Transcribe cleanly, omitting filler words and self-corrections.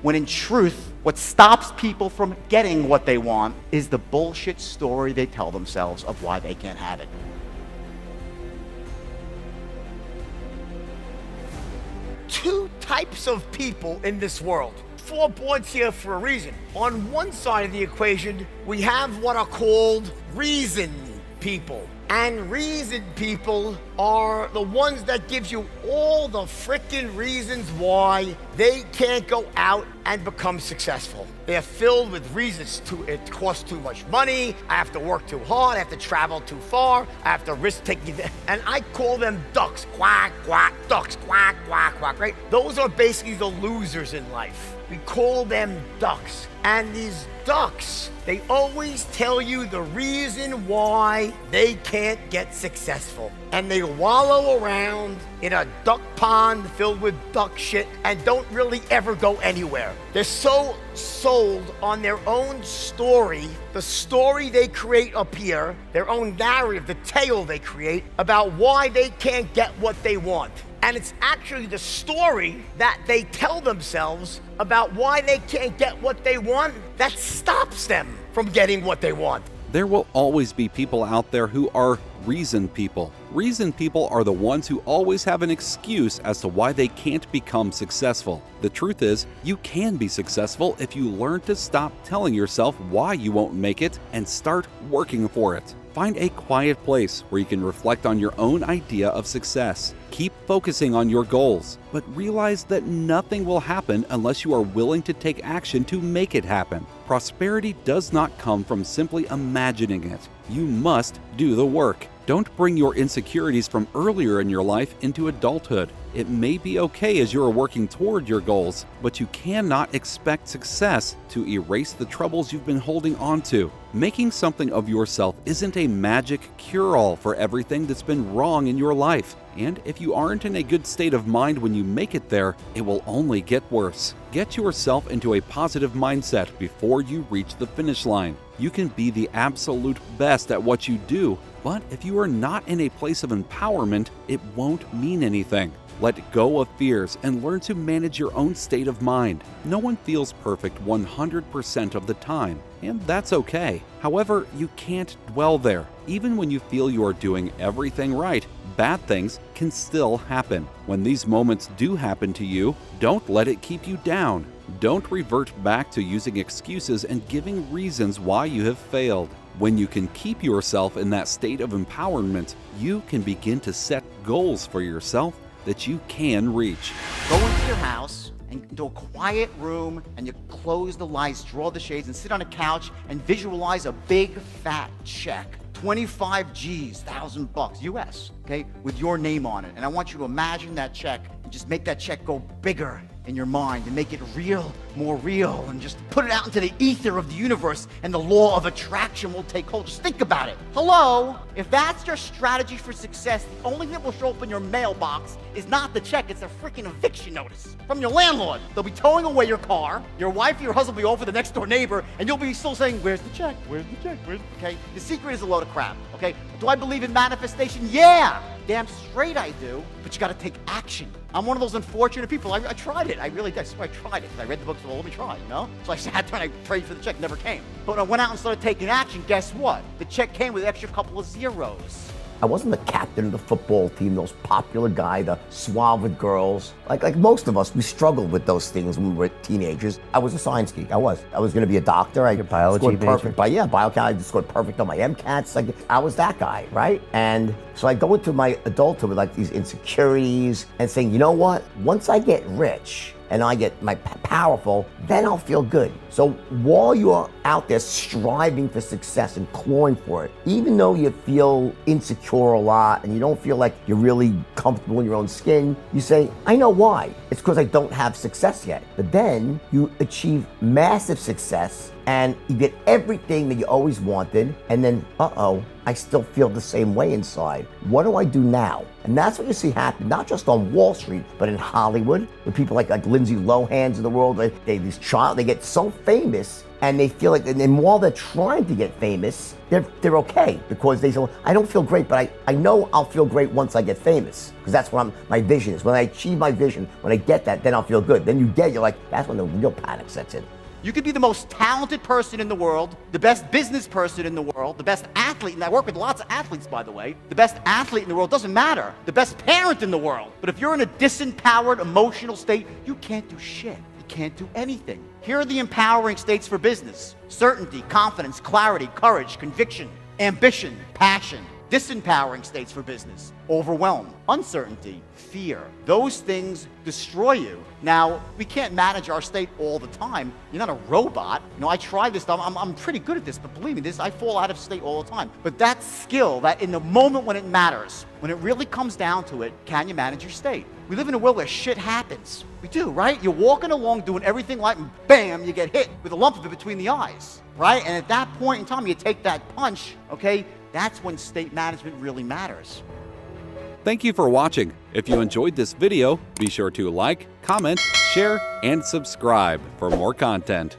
when in truth, what stops people from getting what they want is the bullshit story they tell themselves of why they can't have it. Two types of people in this world. 4 boards here for a reason. On one side of the equation, we have what are called reason people. And reason people are the ones that gives you all the frickin' reasons why they can't go out and become successful. They're filled with reasons. It costs too much money, I have to work too hard, I have to travel too far, I have to risk taking that. And I call them ducks. Quack, quack, ducks, quack, quack, quack, right? Those are basically the losers in life. We call them ducks. And these ducks, they always tell you the reason why they can't get successful. And they wallow around in a duck pond filled with duck shit and don't really ever go anywhere. They're so sold on their own story, the story they create up here, their own narrative, the tale they create about why they can't get what they want. And it's actually the story that they tell themselves about why they can't get what they want that stops them from getting what they want. There will always be people out there who are reason people. Reason people are the ones who always have an excuse as to why they can't become successful. The truth is, you can be successful if you learn to stop telling yourself why you won't make it and start working for it. Find a quiet place where you can reflect on your own idea of success. Keep focusing on your goals, but realize that nothing will happen unless you are willing to take action to make it happen. Prosperity does not come from simply imagining it. You must do the work. Don't bring your insecurities from earlier in your life into adulthood. It may be okay as you are working toward your goals, but you cannot expect success to erase the troubles you've been holding on to. Making something of yourself isn't a magic cure-all for everything that's been wrong in your life. And if you aren't in a good state of mind when you make it there, it will only get worse. Get yourself into a positive mindset before you reach the finish line. You can be the absolute best at what you do, but if you are not in a place of empowerment, it won't mean anything. Let go of fears and learn to manage your own state of mind. No one feels perfect 100% of the time, and that's okay. However, you can't dwell there. Even when you feel you are doing everything right, bad things can still happen. When these moments do happen to you, don't let it keep you down. Don't revert back to using excuses and giving reasons why you have failed. When you can keep yourself in that state of empowerment, you can begin to set goals for yourself that you can reach. Go into your house and into a quiet room and you close the lights, draw the shades, and sit on a couch and visualize a big fat check. 25 G's, $1,000 US, okay, with your name on it. And I want you to imagine that check and just make that check go bigger in your mind and make it real, more real, and just put it out into the ether of the universe and the law of attraction will take hold. Just think about it. Hello? If that's your strategy for success, the only thing that will show up in your mailbox is not the check, it's a freaking eviction notice from your landlord. They'll be towing away your car, your wife or your husband will be over the next door neighbor, and you'll be still saying, where's the check? Where's the check? Okay? The secret is a load of crap, okay? Do I believe in manifestation? Yeah! Damn straight I do, but you gotta take action. I'm one of those unfortunate people. I tried it. I really did. I swear I tried it. I read the books, well, let me try, you know? So I sat there and I prayed for the check, never came. But when I went out and started taking action, guess what? The check came with an extra couple of zeros. I wasn't the captain of the football team, the most popular guy, the suave with girls. Like most of us, we struggled with those things when we were teenagers. I was a science geek. I was going to be a doctor. I scored perfect. But yeah, biochem. I scored perfect on my MCATs. Like I was that guy, right? And so I go into my adulthood with like these insecurities and saying, you know what? Once I get rich and I get powerful, then I'll feel good. So while you're out there striving for success and clawing for it, even though you feel insecure a lot and you don't feel like you're really comfortable in your own skin, you say, I know why. It's because I don't have success yet. But then you achieve massive success and you get everything that you always wanted, and then, I still feel the same way inside. What do I do now? And that's what you see happen, not just on Wall Street, but in Hollywood, with people like Lindsay Lohan's of the world. They get so famous, and they feel like, and while they're trying to get famous, they're okay, because they say, well, I don't feel great, but I know I'll feel great once I get famous, because that's what my vision is. When I achieve my vision, when I get that, then I'll feel good. Then you're like, that's when the real panic sets in. You could be the most talented person in the world, the best business person in the world, the best athlete, and I work with lots of athletes, by the way. The best athlete in the world, doesn't matter. The best parent in the world. But if you're in a disempowered emotional state, you can't do shit. You can't do anything. Here are the empowering states for business: certainty, confidence, clarity, courage, conviction, ambition, passion. Disempowering states for business: overwhelm, uncertainty, fear. Those things destroy you. Now, we can't manage our state all the time. You're not a robot. I try this stuff. I'm pretty good at this, but believe me, I fall out of state all the time. But that skill, that in the moment when it matters, when it really comes down to it, can you manage your state? We live in a world where shit happens. We do, right? You're walking along doing everything right, and bam, you get hit with a lump of it between the eyes, right? And at that point in time, you take that punch, okay? That's when state management really matters. Thank you for watching. If you enjoyed this video, be sure to like, comment, share, and subscribe for more content.